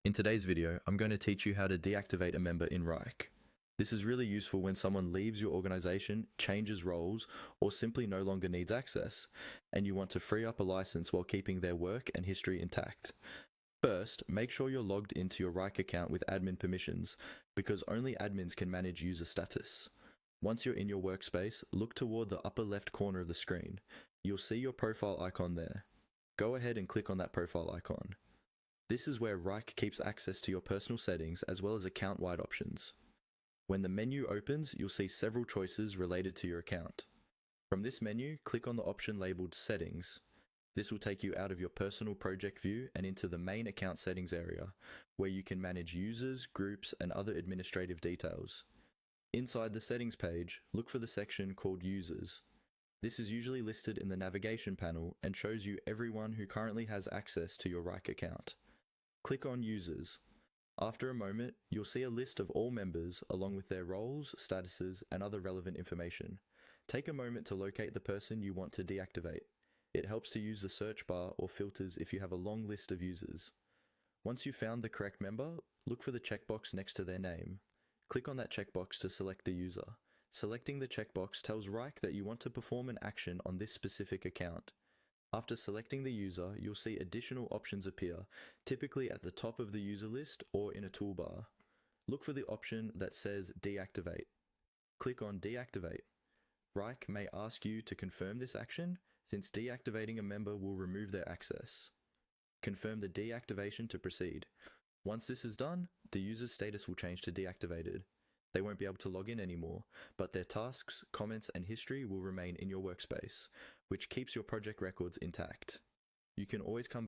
In today's video, I'm going to teach you how to deactivate a member in Wrike. This is really useful when someone leaves your organization, changes roles, or simply no longer needs access, and you want to free up a license while keeping their work and history intact. First, make sure you're logged into your Wrike account with admin permissions, because only admins can manage user status. Once you're in your workspace, look toward the upper left corner of the screen. You'll see your profile icon there. Go ahead and click on that profile icon. This is where Wrike keeps access to your personal settings as well as account-wide options. When the menu opens, you'll see several choices related to your account. From this menu, click on the option labeled Settings. This will take you out of your personal project view and into the main account settings area, where you can manage users, groups, and other administrative details. Inside the settings page, look for the section called Users. This is usually listed in the navigation panel and shows you everyone who currently has access to your Wrike account. Click on Users. After a moment, you'll see a list of all members along with their roles, statuses, and other relevant information. Take a moment to locate the person you want to deactivate. It helps to use the search bar or filters if you have a long list of users. Once you've found the correct member, look for the checkbox next to their name. Click on that checkbox to select the user. Selecting the checkbox tells Wrike that you want to perform an action on this specific account. After selecting the user, you'll see additional options appear, typically at the top of the user list or in a toolbar. Look for the option that says Deactivate. Click on Deactivate. Wrike may ask you to confirm this action, since deactivating a member will remove their access. Confirm the deactivation to proceed. Once this is done, the user's status will change to deactivated. They won't be able to log in anymore, but their tasks, comments, and history will remain in your workspace, which keeps your project records intact. You can always come